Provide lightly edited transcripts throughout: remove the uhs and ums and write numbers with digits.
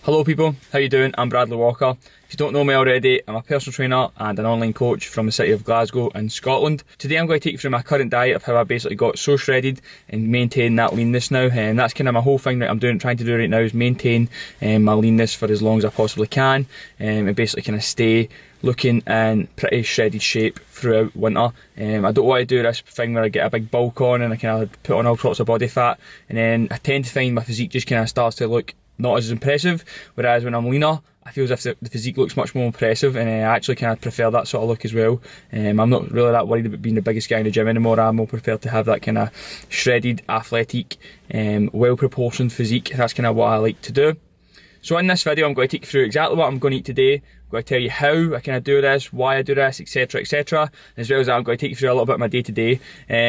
Hello people, how you doing? I'm Bradleywalkr. If you don't know me already, I'm a personal trainer and an online coach from the city of Glasgow in Scotland. Today I'm going to take you through my current diet of how I basically got so shredded and maintain that leanness now, and that's kind of my whole thing that I'm trying to do right now is maintain my leanness for as long as I possibly can, and basically kind of stay looking in pretty shredded shape throughout winter. I don't want to do this thing where I get a big bulk on and I kind of put on all sorts of body fat, and then I tend to find my physique just kind of starts to look not as impressive, whereas when I'm leaner I feel as if the physique looks much more impressive, and I actually kind of prefer that sort of look as well. I'm not really that worried about being the biggest guy in the gym anymore. I'm more prepared to have that kind of shredded, athletic, well proportioned physique. That's kind of what I like to do. So in this video I'm going to take you through exactly what I'm going to eat today. I'm going to tell you how I kind of do this, why I do this, etc, etc. As well as that I'm going to take you through a little bit of my day to day.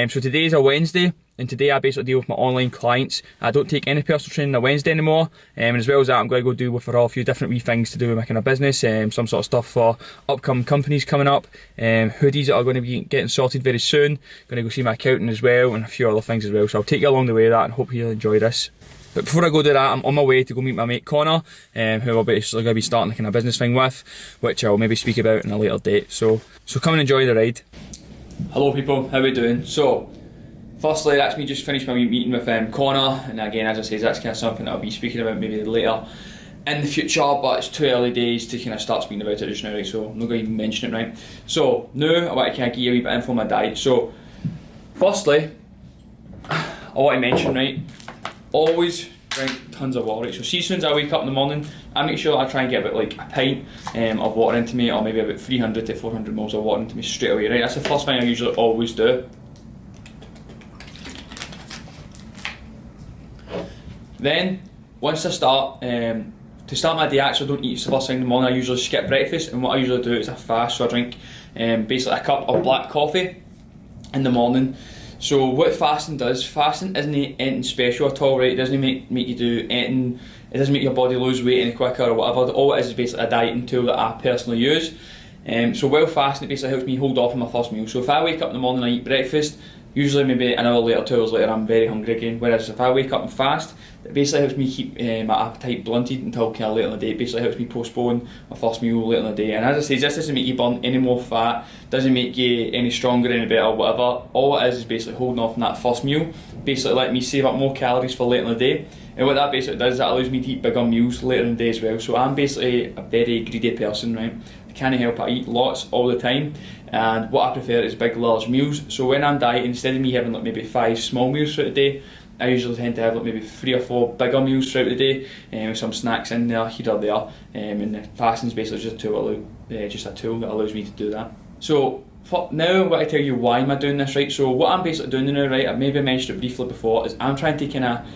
So today is a Wednesday, and today I basically deal with my online clients. I don't take any personal training on a Wednesday anymore, and as well as that I'm going to go do with a few different wee things to do with my kind of business, some sort of stuff for upcoming companies coming up, hoodies that are going to be getting sorted very soon, going to go see my accountant as well, and a few other things as well. So I'll take you along the way with that and hope you'll enjoy this. But before I go do that, I'm on my way to go meet my mate Connor, who I'll basically going to be starting a kind of business thing with, which I'll maybe speak about in a later date. So come and enjoy the ride. Hello people, how are we doing? So, firstly, that's me just finished my meeting with Connor, and again, as I say, that's kind of something that I'll be speaking about maybe later in the future, but it's too early days to kind of start speaking about it just now, right? So I'm not going to even mention it, right? So now I want to kind of give you a wee bit of info on my diet. So, firstly, I want to mention, right, always drink tons of water. Right? So see, as soon as I wake up in the morning, I make sure I try and get about like a pint of water into me, or maybe about 300 to 400 mils of water into me straight away, right? That's the first thing I usually always do. Then, once I start, to start my day, I actually don't eat the first thing in the morning. I usually skip breakfast, and what I usually do is I fast, so I drink basically a cup of black coffee in the morning. So what fasting does, fasting isn't anything special at all, right? It doesn't make you do anything, it doesn't make your body lose weight any quicker or whatever. All it is basically a dieting tool that I personally use. So while fasting, it basically helps me hold off on my first meal. So if I wake up in the morning and I eat breakfast, usually maybe an hour later, 2 hours later, I'm very hungry again. Whereas if I wake up and fast, it basically helps me keep my appetite blunted until kind of later in the day. It basically helps me postpone my first meal later in the day. And as I say, this doesn't make you burn any more fat, doesn't make you any stronger, any better, or whatever. All it is basically holding off on that first meal, basically letting me save up more calories for later in the day. And what that basically does, that allows me to eat bigger meals later in the day as well. So I'm basically a very greedy person, right? I can't help it, I eat lots all the time, and what I prefer is big large meals. So when I'm dieting, instead of me having like maybe 5 small meals throughout the day, I usually tend to have like maybe 3 or 4 bigger meals throughout the day, with some snacks in there, here or there, and the fasting is basically just a tool that allows me to do that. So for now, I want to tell you why am I doing this, right? So what I'm basically doing now, right, I maybe mentioned it briefly before, is I'm trying to kind of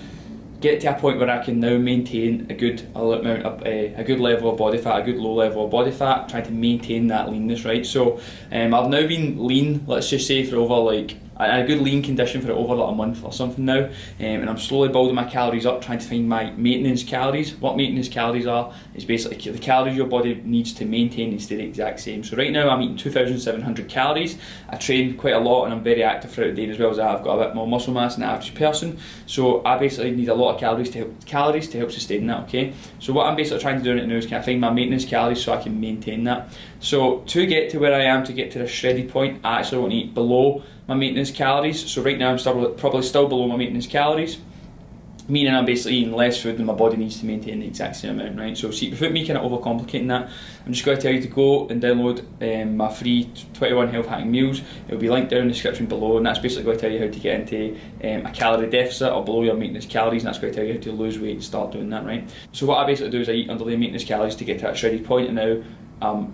get to a point where I can now maintain a good amount of a good level of body fat, a good low level of body fat, trying to maintain that leanness, right? So I've now been lean, let's just say, for over like a good lean condition for over like a month or something now, and I'm slowly building my calories up, trying to find my maintenance calories. What maintenance calories are is basically the calories your body needs to maintain and stay the exact same. So right now I'm eating 2,700 calories. I train quite a lot and I'm very active throughout the day, and as well as that I've got a bit more muscle mass than the average person. So I basically need a lot of calories to help sustain that, okay? So what I'm basically trying to do right now is kind of find my maintenance calories so I can maintain that. So to get to where I am, to get to the shredded point, I actually want to eat below my maintenance calories. So right now I'm probably still below my maintenance calories, meaning I'm basically eating less food than my body needs to maintain the exact same amount, right? So see, without me kind of overcomplicating that, I'm just going to tell you to go and download my free 21 health hacking meals. It'll be linked down in the description below, and that's basically going to tell you how to get into a calorie deficit or below your maintenance calories, and that's going to tell you how to lose weight and start doing that, right? So what I basically do is I eat under the maintenance calories to get to that shredded point, and now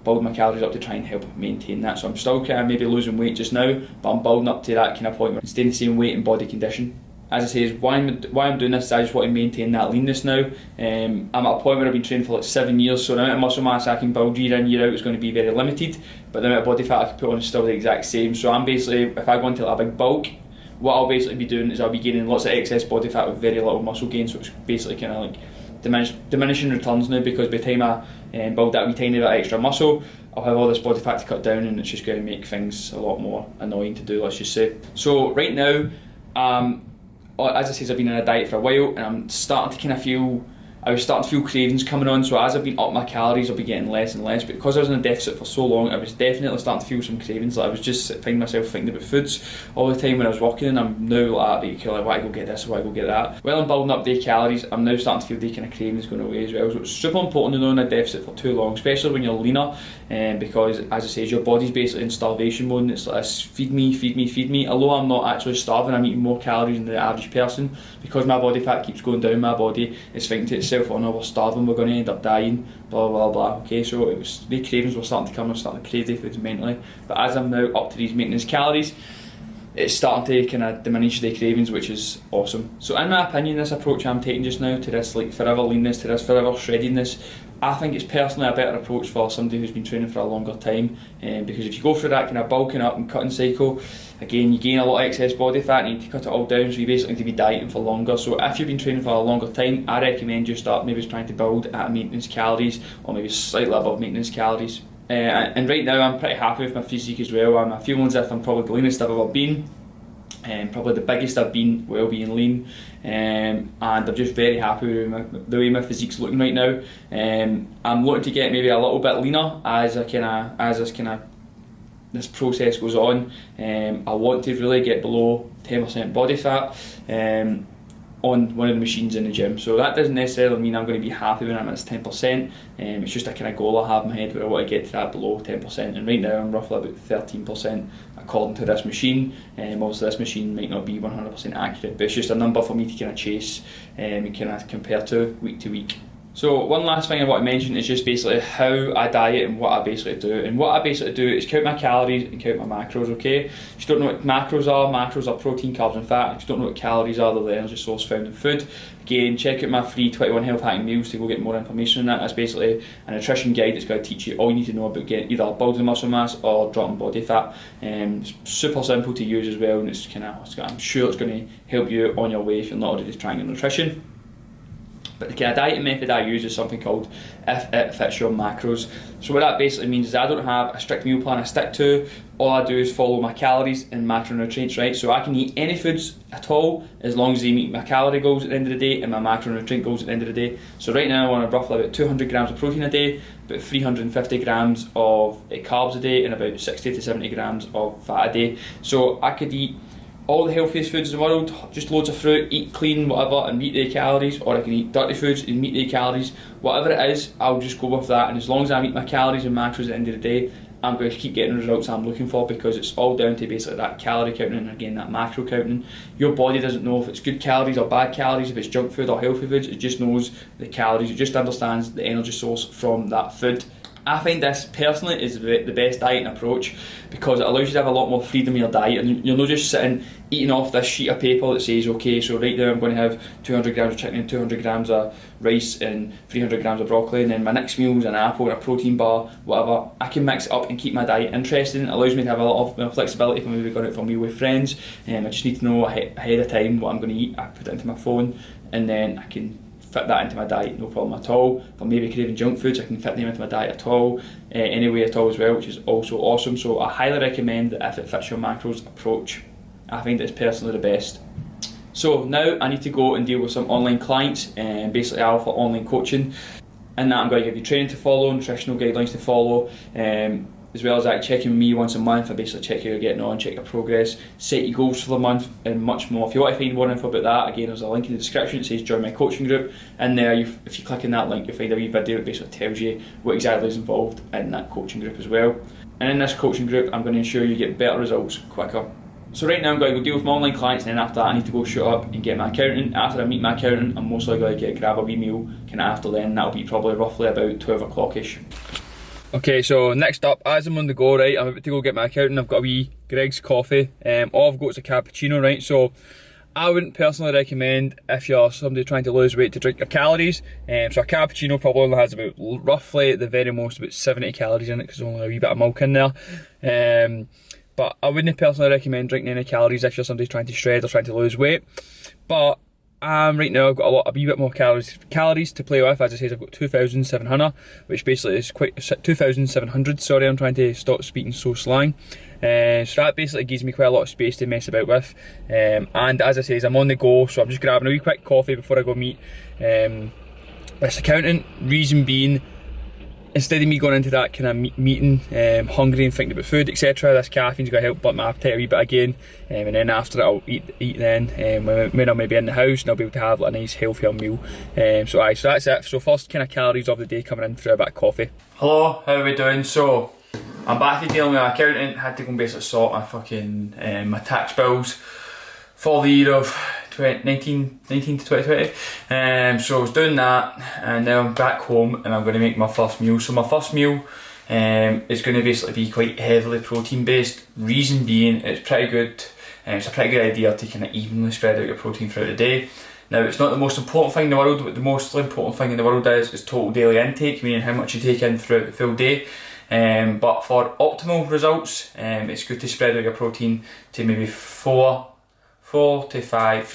build my calories up to try and help maintain that. So I'm still kind of maybe losing weight just now, but I'm building up to that kind of point where I'm staying the same weight and body condition. As I say, is why I'm doing this is I just want to maintain that leanness now. I'm at a point where I've been training for like 7 years, so the amount of muscle mass I can build year in, year out is going to be very limited, but the amount of body fat I can put on is still the exact same. So I'm basically, if I go into like a big bulk, what I'll basically be doing is I'll be gaining lots of excess body fat with very little muscle gain, so it's basically kind of like diminishing returns now, because by the time I build that wee tiny bit of extra muscle, I'll have all this body fat to cut down, and it's just going to make things a lot more annoying to do, let's just say. So right now, as I say, I've been on a diet for a while, and I'm starting to kind of feel I was starting to feel cravings coming on, so as I've been up my calories, I'll be getting less and less, but because I was in a deficit for so long, I was definitely starting to feel some cravings. Like I was just finding myself thinking about foods all the time when I was working, and I'm now like, okay, like, why go get this, why go get that? Well, I'm building up the calories, I'm now starting to feel the kind of cravings going away as well, so it's super important to know in a deficit for too long, especially when you're leaner, because as I say, your body's basically in starvation mode, and it's like, feed me, feed me, feed me. Although I'm not actually starving, I'm eating more calories than the average person, because my body fat keeps going down, my body is thinking to itself, oh no, we're starving, we're going to end up dying, blah blah blah. Okay, so it was, the cravings were starting to come, I was starting to crave the foods mentally, but as I'm now up to these maintenance calories, it's starting to kind of diminish the cravings, which is awesome. So in my opinion, this approach I'm taking just now to this like forever leanness, to this forever shreddiness, I think it's personally a better approach for somebody who's been training for a longer time, because if you go through that kind of bulking up and cutting cycle, again you gain a lot of excess body fat and you need to cut it all down, so you basically need to be dieting for longer. So if you've been training for a longer time, I recommend you start maybe trying to build at maintenance calories, or maybe slightly above maintenance calories. And right now I'm pretty happy with my physique as well. I'm feeling as if I'm probably the leanest I've ever been, probably the biggest I've been while being lean, and I'm just very happy with the way my physique's looking right now. I'm looking to get maybe a little bit leaner as this process goes on. I want to really get below 10% body fat on one of the machines in the gym. So that doesn't necessarily mean I'm going to be happy when I'm at 10%. It's just a kind of goal I have in my head where I want to get to that below 10%. And right now I'm roughly about 13% according to this machine. Obviously this machine might not be 100% accurate, but it's just a number for me to kind of chase and kind of compare to week. So one last thing I want to mention is just basically how I diet and what I basically do. And what I basically do is count my calories and count my macros, okay? If you don't know what macros are protein, carbs and fat. If you don't know what calories are, they're the energy source found in food. Again, check out my free 21 health hacking meals to go get more information on that. That's basically a nutrition guide that's going to teach you all you need to know about getting either building muscle mass or dropping body fat. It's super simple to use as well, and I'm sure it's going to help you on your way if you're not already trying your nutrition. But the kind of dieting method I use is something called If It Fits Your Macros. So what that basically means is I don't have a strict meal plan I stick to. All I do is follow my calories and macronutrients, right? So I can eat any foods at all as long as they meet my calorie goals at the end of the day and my macronutrient goals at the end of the day. So right now I'm on roughly about 200 grams of protein a day, about 350 grams of carbs a day, and about 60 to 70 grams of fat a day. So I could eat all the healthiest foods in the world, just loads of fruit, eat clean, whatever, and meet the calories, or I can eat dirty foods and meet the calories. Whatever it is, I'll just go with that, and as long as I meet my calories and macros at the end of the day, I'm going to keep getting the results I'm looking for, because it's all down to basically that calorie counting and again that macro counting. Your body doesn't know if it's good calories or bad calories, if it's junk food or healthy foods, it just knows the calories, it just understands the energy source from that food. I find this personally is the best dieting approach, because it allows you to have a lot more freedom in your diet, and you're not just sitting eating off this sheet of paper that says, okay, so right now I'm going to have 200 grams of chicken and 200 grams of rice and 300 grams of broccoli, and then my next meal is an apple and a protein bar, whatever. I can mix it up and keep my diet interesting. It allows me to have a lot of flexibility if I'm maybe going out for a meal with friends, and I just need to know ahead of time what I'm going to eat. I put it into my phone, and then I can fit that into my diet, no problem at all. If I'm maybe craving junk foods, I can fit them into my diet at all, anyway at all as well, which is also awesome. So I highly recommend the If It Fits Your Macros approach. I find it's personally the best. So now I need to go and deal with some online clients, and basically I offer online coaching. In that I'm going to give you training to follow, nutritional guidelines to follow, as well as checking with me once a month. I basically check how you're getting on, check your progress, set your goals for the month, and much more. If you want to find more info about that, again, there's a link in the description. It says join my coaching group. And there, if you click on that link, you'll find a wee video that basically tells you what exactly is involved in that coaching group as well. And in this coaching group, I'm going to ensure you get better results quicker. So right now I'm going to go deal with my online clients, and then after that I need to go shoot up and get my accountant. After I meet my accountant, I'm mostly going to grab a wee meal kind of after then. That'll be probably roughly about 12 o'clock-ish. Okay, so next up, as I'm on the go, right, I'm about to go get my accountant. I've got a wee Greg's coffee. All I've got is a cappuccino, right, so I wouldn't personally recommend, if you're somebody trying to lose weight, to drink your calories. So a cappuccino probably only has about, roughly at the very most, about 70 calories in it, because there's only a wee bit of milk in there. But I wouldn't personally recommend drinking any calories if you're somebody trying to shred or trying to lose weight. But right now I've got a wee bit more calories to play with. As I said, I've got 2,700, which basically is 2,700. Sorry, I'm trying to stop speaking so slang. So that basically gives me quite a lot of space to mess about with. And as I say, I'm on the go, so I'm just grabbing a wee quick coffee before I go meet this accountant. Reason being, instead of me going into that kind of meeting hungry and thinking about food, etc., this caffeine's going to help bump my appetite a wee bit again, and then after it I'll eat then when I'm maybe in the house, and I'll be able to have like a nice healthier meal. So that's it. So first kind of calories of the day coming in through a bit of coffee. Hello, how are we doing? So I'm back to dealing with an accountant. Had to go and basically sort my fucking my tax bills for the year of 19 to 2020. So I was doing that, and now I'm back home and I'm going to make my first meal. So my first meal is going to basically be quite heavily protein based. Reason being, it's pretty good. It's a pretty good idea to kind of evenly spread out your protein throughout the day. Now, it's not the most important thing in the world. What the most important thing in the world is total daily intake, meaning how much you take in throughout the full day. But for optimal results, it's good to spread out your protein to maybe 3 to 4 to 5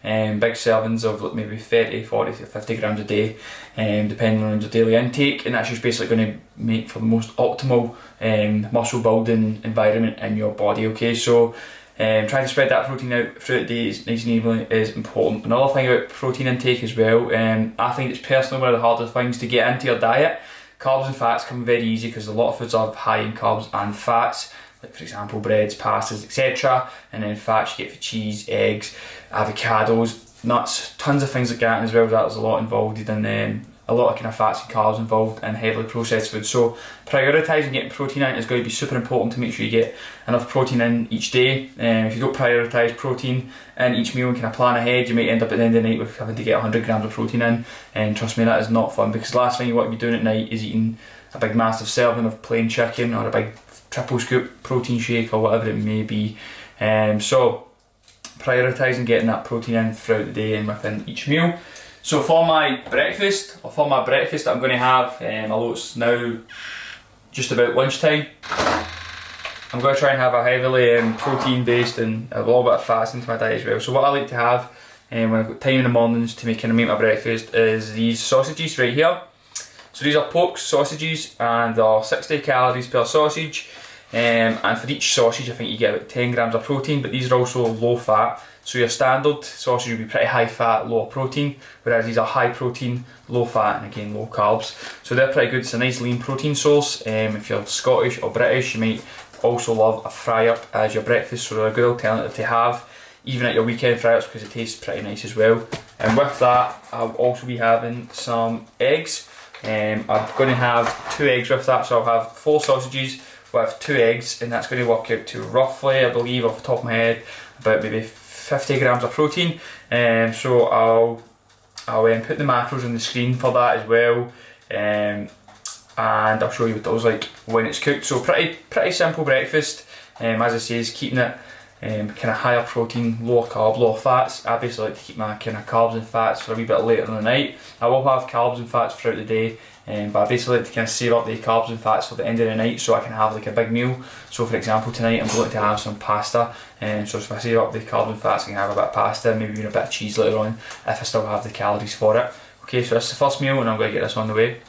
big servings of like maybe 30, 40 to 50 grams a day, depending on your daily intake, and that's just basically going to make for the most optimal muscle building environment in your body. Okay, so trying to spread that protein out throughout the day nice and evenly is important. Another thing about protein intake as well, I think it's personally one of the hardest things to get into your diet. Carbs and fats come very easy because a lot of foods are high in carbs and fats, like for example breads, pastas, etc. And then fats you get for cheese, eggs, avocados, nuts, tons of things like that. And as well as that, there's a lot involved in a lot of kind of fats and carbs involved in heavily processed food. So prioritising getting protein in is going to be super important to make sure you get enough protein in each day. If you don't prioritise protein in each meal and kind of plan ahead, you might end up at the end of the night with having to get 100 grams of protein in, and trust me, that is not fun, because the last thing you want to be doing at night is eating a big massive serving of plain chicken or a big triple scoop protein shake or whatever it may be. So prioritising getting that protein in throughout the day and within each meal. So for my breakfast I'm going to have, although it's now just about lunchtime, I'm going to try and have a heavily protein based and a little bit of fats into my diet as well. So what I like to have when I've got time in the mornings to make my breakfast is these sausages right here. So these are pork sausages, and they're 60 calories per sausage, and for each sausage I think you get about 10 grams of protein, but these are also low fat. So your standard sausage would be pretty high fat, low protein, whereas these are high protein, low fat, and again low carbs. So they're pretty good. It's a nice lean protein source. If you're Scottish or British, you might also love a fry up as your breakfast, so they're a good alternative to have even at your weekend fry ups because it tastes pretty nice as well. And with that, I'll also be having some eggs. I'm going to have 2 eggs with that, so I'll have 4 sausages with 2 eggs, and that's going to work out to roughly, I believe off the top of my head, about maybe 50 grams of protein. So I'll put the macros on the screen for that as well, and I'll show you what those like when it's cooked. So pretty simple breakfast. As I say, is keeping it kind of higher protein, lower carb, lower fats. I basically like to keep my kind of carbs and fats for a wee bit later in the night. I will have carbs and fats throughout the day, but I basically like to kind of save up the carbs and fats for the end of the night so I can have like a big meal. So for example, tonight I'm going to have some pasta, so if I save up the carbs and fats I can have a bit of pasta, maybe even a bit of cheese later on if I still have the calories for it. Okay, so that's the first meal and I'm going to get this on the way.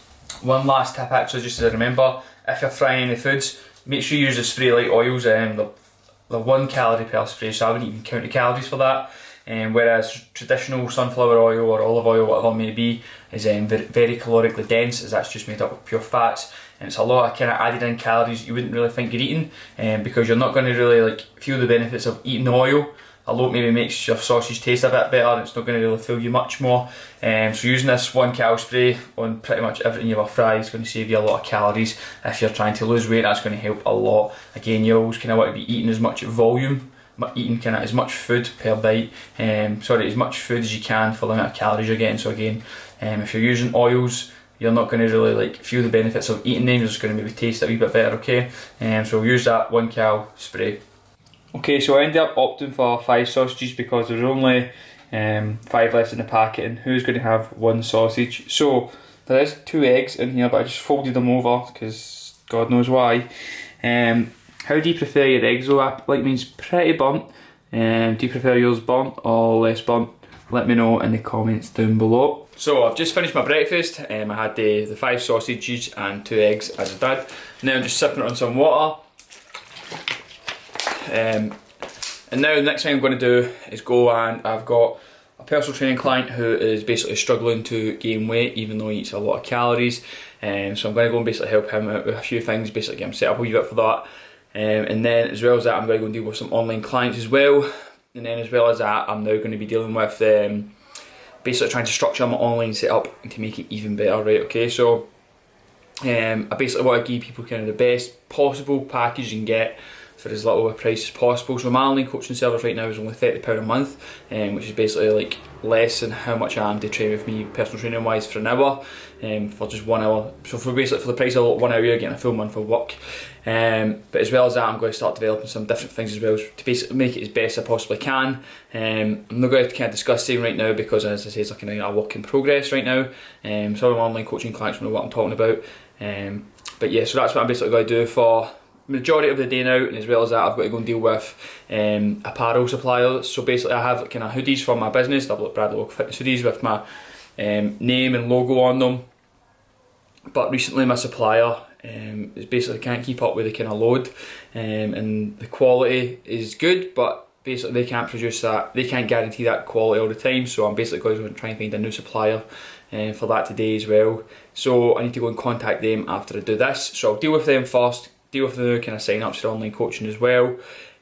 One last tip actually, just as a remember, if you're frying any foods, make sure you use the spray light oils. The 1 calorie per spray, so I wouldn't even count the calories for that. Whereas traditional sunflower oil or olive oil, whatever it may be, is very calorically dense, as that's just made up of pure fats, and it's a lot of kind of added in calories you wouldn't really think you're eating, because you're not going to really like feel the benefits of eating the oil. Although it maybe makes your sausage taste a bit better, it's not going to really fill you much more. So using this 1 cal spray on pretty much everything you ever fry is going to save you a lot of calories. If you're trying to lose weight, that's going to help a lot. Again, you always kind of want to be eating as much volume, eating kind of as much food per bite, as much food as you can for the amount of calories you're getting. So again, if you're using oils, you're not going to really like feel the benefits of eating them, you're just going to maybe taste it a wee bit better, okay? So use that 1 cal spray. Okay, so I ended up opting for 5 sausages because there's only 5 left in the packet, and who's going to have 1 sausage? So there is 2 eggs in here, but I just folded them over because God knows why. How do you prefer your eggs though? I like mine's pretty burnt. Do you prefer yours burnt or less burnt? Let me know in the comments down below. So I've just finished my breakfast. I had the 5 sausages and 2 eggs as I did. Now I'm just sipping it on some water. And now the next thing I'm going to do is go, and I've got a personal training client who is basically struggling to gain weight even though he eats a lot of calories. So I'm going to go and basically help him out with a few things, basically get him set up a wee bit for that. And then as well as that, I'm going to go and deal with some online clients as well. And then as well as that, I'm now going to be dealing with basically trying to structure my online setup and to make it even better, right? Okay, so I basically want to give people kind of the best possible package you can get for as little a price as possible. So my online coaching service right now is only £30 a month, which is basically like less than how much I am to train with me personal training wise for an hour, for just 1 hour. So for basically for the price of 1 hour, you're getting a full month of work. But as well as that, I'm going to start developing some different things as well to basically make it as best I possibly can. I'm not going to kind of discuss them right now because, as I say, it's like a work in progress right now. Some of my online coaching clients know what I'm talking about. But yeah, so that's what I'm basically going to do for majority of the day now, and as well as that I've got to go and deal with apparel suppliers. So basically I have kind of hoodies for my business. I've got Bradleywalkr fitness hoodies with my name and logo on them, but recently my supplier is basically can't keep up with the kind of load, and the quality is good, but basically they can't produce that, they can't guarantee that quality all the time. So I'm basically going to try and find a new supplier for that today as well. So I need to go and contact them after I do this, so I'll deal with them first, deal with the kind of sign ups for online coaching as well,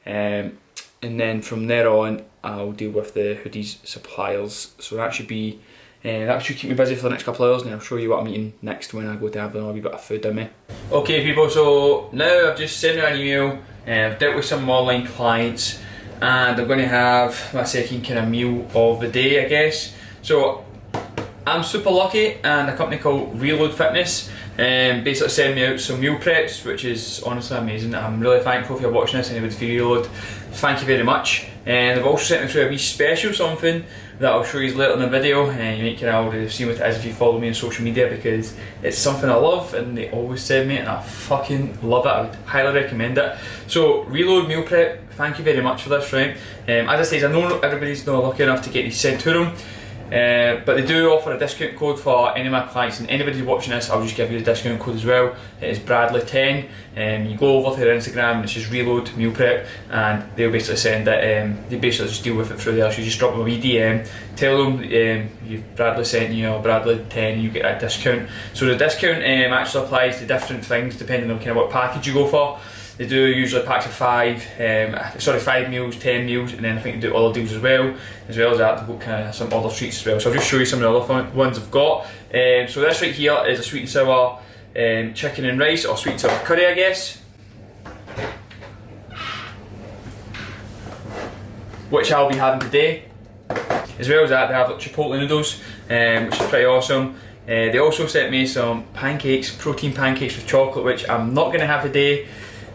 and then from there on I'll deal with the hoodies suppliers. So that should be that should keep me busy for the next couple of hours, and I'll show you what I'm eating next when I go to have a wee bit of food in me. Okay people, so now I've just sent out an email and I've dealt with some online clients, and I'm going to have my second kind of meal of the day, I guess. So I'm super lucky, and a company called Reload Fitness basically send me out some meal preps, which is honestly amazing. I'm really thankful if you're watching this, anybody for Reload, thank you very much. And they've also sent me through a wee special something that I'll show you later in the video, and you might kind of already have seen what it is if you follow me on social media, because it's something I love and they always send me, and I fucking love it. I would highly recommend it. So Reload meal prep, thank you very much for this, right? As I say, I know everybody's not lucky enough to get these sent to them. But they do offer a discount code for any of my clients, and anybody watching this, I'll just give you the discount code as well. It is Bradley10. You go over to their Instagram and it's just Reload Meal Prep, and they'll basically send it, they basically just deal with it through there. So you just drop them a wee DM, tell them Bradley sent you, or Bradley10, and you get that discount. So the discount actually applies to different things depending on kind of what package you go for. They do usually packs of 5 meals, 10 meals, and then I think they do other deals as well. As well as that, they've got kind of some other treats as well. So I'll just show you some of the other ones I've got. So this right here is a sweet and sour chicken and rice, or sweet and sour curry, I guess, which I'll be having today. As well as that, they have like chipotle noodles, which is pretty awesome. They also sent me some pancakes, protein pancakes with chocolate, which I'm not going to have today.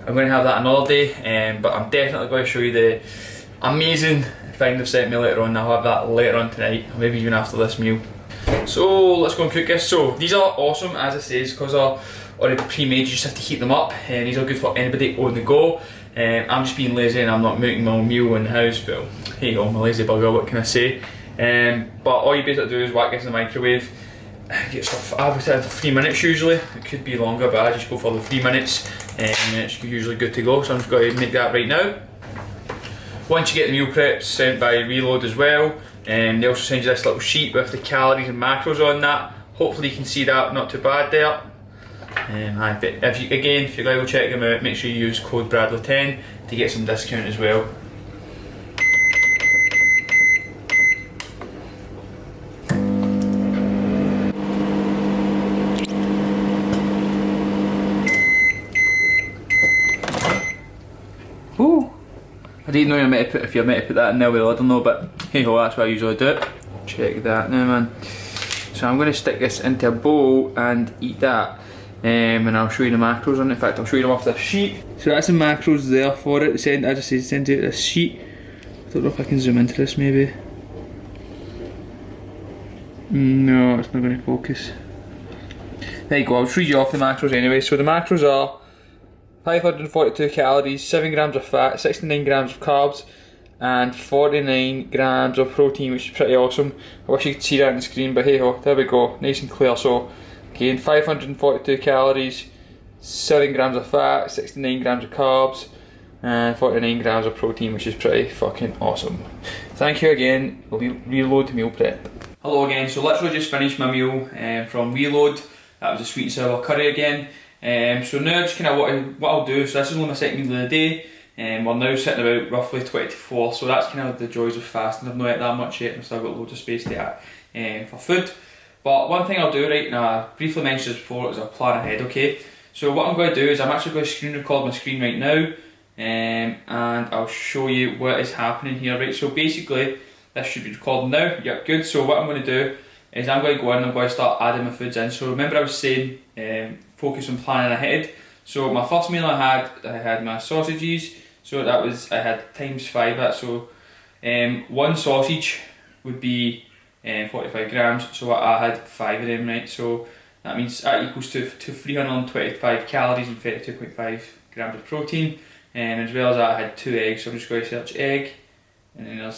I'm going to have that another day, but I'm definitely going to show you the amazing thing they've sent me later on. I'll have that later on tonight, or maybe even after this meal. So let's go and cook this. So these are awesome, as I say, because they're already pre-made. You just have to heat them up, and these are good for anybody on the go. I'm just being lazy and I'm not making my own meal in the house, but hey, I'm a lazy bugger, what can I say? But all you basically do is whack this in the microwave. Get stuff advertised for 3 minutes usually. It could be longer, but I just go for the 3 minutes, and it's usually good to go. So I'm just going to make that right now. Once you get the meal preps sent by Reload as well, they also send you this little sheet with the calories and macros on that. Hopefully you can see that, not too bad there. But if you're going to go check them out, make sure you use code Bradley10 to get some discount as well. Ooh. I didn't know if you're meant to put that in there with the lid or no, but hey ho, that's what I usually do it. Check that now, man. So I'm going to stick this into a bowl and eat that, and I'll show you the macros on it. In fact, I'll show you them off this sheet. So that's the macros there for it. As I say, send out this sheet. I don't know if I can zoom into this maybe. No, it's not going to focus. There you go, I'll read you off the macros anyway. So the macros are 542 calories, 7 grams of fat, 69 grams of carbs, and 49 grams of protein, which is pretty awesome. I wish you could see that on the screen, but hey ho, there we go, nice and clear. So again, 542 calories, 7 grams of fat, 69 grams of carbs, and 49 grams of protein, which is pretty fucking awesome. Thank you again, Reload Meal Prep. Hello again, so literally just finished my meal from Reload. That was a sweet and sour curry again. So now just kind of what I'll do, so this is only my second meal of the day. We're now sitting about roughly 24, so that's kind of the joys of fasting. I've not ate that much yet, and I've still got loads of space to eat for food. But one thing I'll do right now, I briefly mentioned this before, is I'll plan ahead, okay? So what I'm going to do is I'm actually going to screen record my screen right now, and I'll show you what is happening here, right? So basically, this should be recording now. Yep, good. So what I'm going to do is I'm going to go in and I'm going to start adding my foods in. So remember I was saying focus on planning ahead. So my first meal I had my sausages. So that was, I had times 5 that. So one sausage would be 45 grams. So I had 5 of them, right? So that means that equals to 325 calories and 32.5 grams of protein. As well as that I had 2 eggs. So I'm just going to search egg, and then I'll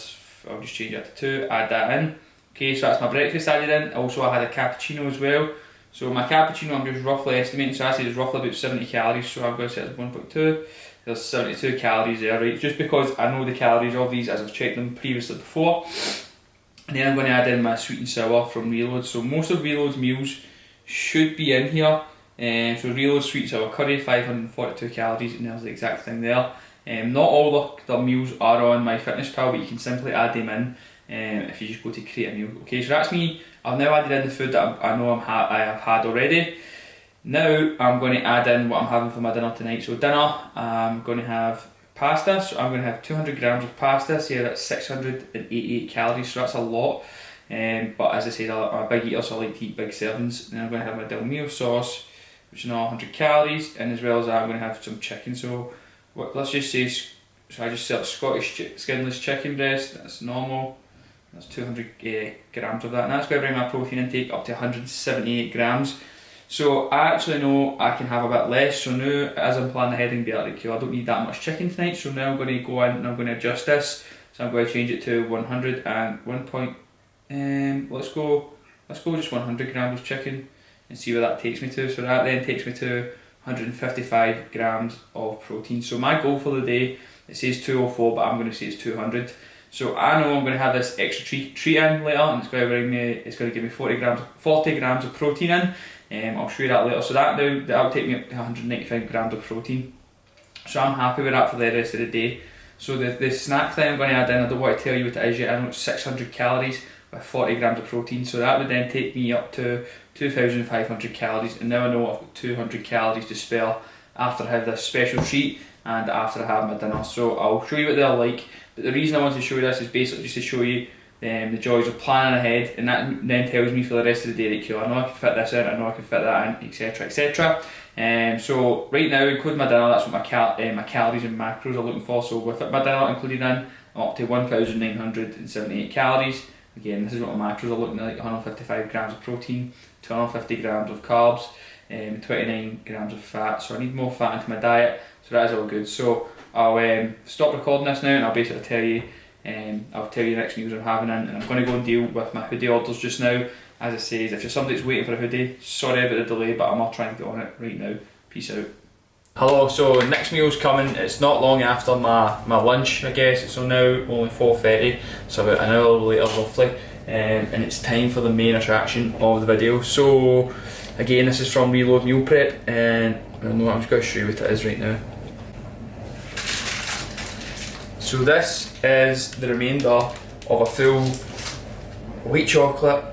just change that to 2, add that in. Okay, so that's my breakfast added in. Also I had a cappuccino as well. So my cappuccino I'm just roughly estimating, so I say it's roughly about 70 calories, so I'm going to set it as 1.2. There's 72 calories there, right? Just because I know the calories of these as I've checked them previously before. And then I'm going to add in my sweet and sour from Reload. So most of Reload's meals should be in here. So Reload sweet and sour curry, 542 calories, and there's the exact thing there. Not all the meals are on MyFitnessPal, but you can simply add them in if you just go to create a meal. Okay, so that's me. I've now added in the food that I know I have had already. Now I'm going to add in what I'm having for my dinner tonight. So dinner, I'm going to have pasta. So I'm going to have 200 grams of pasta. So yeah, that's 688 calories. So that's a lot. But as I said, I'm a big eater, so I like to eat big servings. And I'm going to have my Dalmio sauce, which is another 100 calories, and as well as that, I'm going to have some chicken. So let's just say, so I just searched Scottish skinless chicken breast. That's normal. That's 200 grams of that, and that's going to bring my protein intake up to 178 grams. So I actually know I can have a bit less. So now, as I'm planning ahead and be like, I don't need that much chicken tonight. So now I'm going to go in and I'm going to adjust this. So I'm going to change it to 100 and 1 point. Let's go just 100 grams of chicken and see where that takes me to. So that then takes me to 155 grams of protein. So my goal for the day, it says 204, but I'm going to say it's 200. So I know I'm going to have this extra treat in later, and it's going to give me 40 grams of protein in. I'll show you that later. So that'll take me up to 195 grams of protein. So I'm happy with that for the rest of the day. So the snack thing I'm going to add in, I don't want to tell you what it is yet. I know it's 600 calories with 40 grams of protein. So that would then take me up to 2,500 calories, and now I know I've got 200 calories to spare after I have this special treat and after I have my dinner. So I'll show you what they're like, but the reason I want to show you this is basically just to show you the joys of planning ahead, and that then tells me for the rest of the day that, I know I can fit this in, I know I can fit that in, etc, etc. So right now, including my dinner, that's what my calories and macros are looking for. So with my dinner included in, I'm up to 1,978 calories. Again, this is what my macros are looking like: 155 grams of protein, 250 grams of carbs, 29 grams of fat. So I need more fat into my diet, so that is all good. So I'll stop recording this now, and I'll basically tell you the next meals I'm having in, and I'm going to go and deal with my hoodie orders just now. As I say, if you're somebody that's waiting for a hoodie, sorry about the delay, but I'm all trying to get on it right now. Peace out. Hello, so next meal's coming. It's not long after my lunch, I guess. So now only 4:30, so about an hour later roughly, and it's time for the main attraction of the video. So again, this is from Reload Meal Prep, and I'm just going to show you what it is right now. So this is the remainder of a full white chocolate,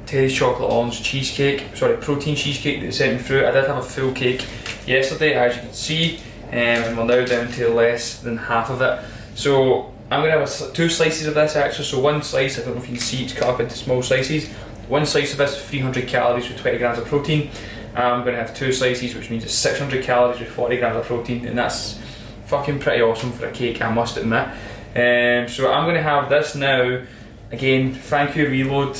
Terry's chocolate orange cheesecake, protein cheesecake that they sent me through. I did have a full cake yesterday, as you can see, and we're now down to less than half of it. So I'm going to have 2 slices of this actually. So one slice, I don't know if you can see, it's cut up into small slices. One slice of this is 300 calories with 20 grams of protein. I'm going to have 2 slices, which means it's 600 calories with 40 grams of protein, and that's fucking pretty awesome for a cake, I must admit. So I'm going to have this now. Again, thank you Reload.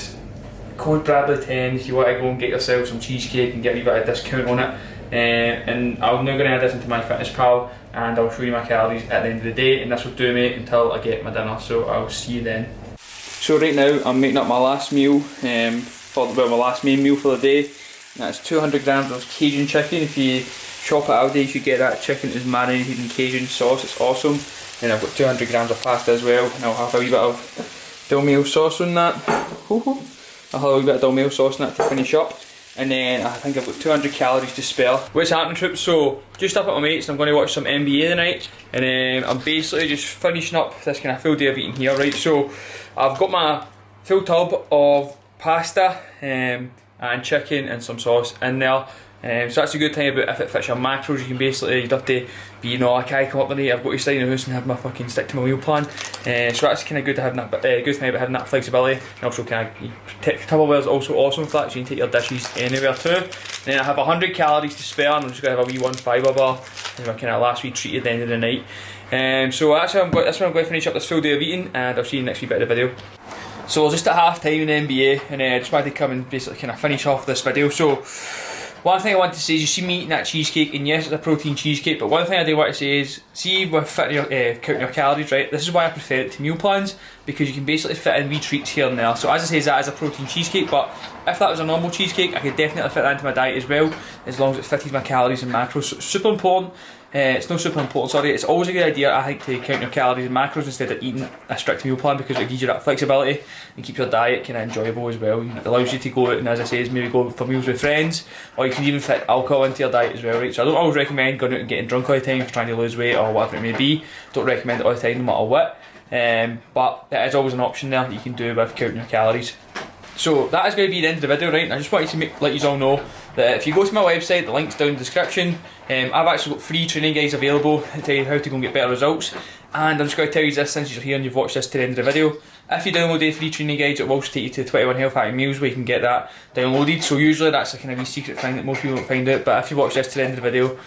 Code Bradley10 if you want to go and get yourself some cheesecake and get a wee bit of discount on it. And I'm now going to add this into MyFitnessPal, and I'll show you my calories at the end of the day, and this will do me until I get my dinner. So I'll see you then. So right now I'm making up my last meal, my last main meal for the day. That's 200 grams of Cajun chicken. If you shop at Aldi, you should get that chicken is marinated in Cajun sauce, it's awesome. And I've got 200 grams of pasta as well, and I'll have a wee bit of Dolmio sauce on that. I'll have a wee bit of Dolmio sauce on that to finish up. And then I think I've got 200 calories to spare. What's happening, troops? So just up at my mates, I'm going to watch some NBA tonight, and then I'm basically just finishing up this kind of full day of eating here, right? So I've got my full tub of pasta and chicken and some sauce in there. So that's a good thing about if it fits your macros. You can basically, you don't have to be, you know, I can't come up the night, I've got to stay in the house and have my fucking stick to my meal plan. So that's kind of good to have that, good thing about having that flexibility. And also kind of, Tupperware is also awesome for that, so you can take your dishes anywhere too. And then I have 100 calories to spare, and I'm just going to have a wee 1 fibre bar as my kind of last wee treat at the end of the night. So that's where I'm going to finish up this full day of eating, and I'll see you in the next wee bit of the video. So just at half time in the NBA, and I just wanted to come and basically kind of finish off this video. So one thing I want to say is, you see me eating that cheesecake, and yes, it's a protein cheesecake, but one thing I do want to say is, see with fitting your, counting your calories, right, this is why I prefer it to meal plans, because you can basically fit in wee treats here and there. So as I say, that is a protein cheesecake, but if that was a normal cheesecake, I could definitely fit that into my diet as well, as long as it fitted my calories and macros. So super important. It's not super important, sorry, it's always a good idea, I think, to count your calories and macros instead of eating a strict meal plan, because it gives you that flexibility and keeps your diet kind of enjoyable as well. It allows you to go out and, as I say, maybe go for meals with friends, or you can even fit alcohol into your diet as well, right? So I don't always recommend going out and getting drunk all the time if you're trying to lose weight or whatever it may be. Don't recommend it all the time, no matter what. But there is always an option there that you can do with counting your calories. So that is going to be the end of the video, right? And I just wanted to let you all know that if you go to my website, the link's down in the description. I've actually got free training guides available to tell you how to go and get better results. And I'm just going to tell you this, since you're here and you've watched this to the end of the video. If you download the free training guides, it will also take you to 21 Health Hacking Meals, where you can get that downloaded. So usually that's a kind of wee secret thing that most people don't find out. But if you watch this to the end of the video,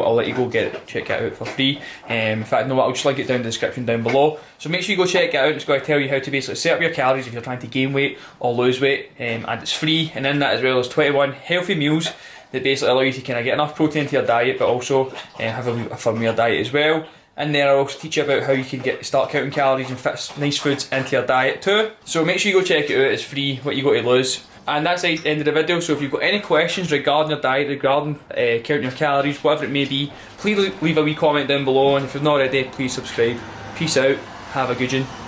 I'll let you go check it out for free. In fact, no, I'll just link it down in the description down below. So make sure you go check it out. It's going to tell you how to basically set up your calories if you're trying to gain weight or lose weight, and it's free. And in that as well as 21 healthy meals that basically allow you to kind of get enough protein into your diet, but also have a fun meal diet as well. And then I'll also teach you about how you can start counting calories and fit nice foods into your diet too. So make sure you go check it out, it's free, what you got to lose. And that's the end of the video. So if you've got any questions regarding your diet, regarding counting your calories, whatever it may be, please leave a wee comment down below, and if you've not already, please subscribe. Peace out, have a good one.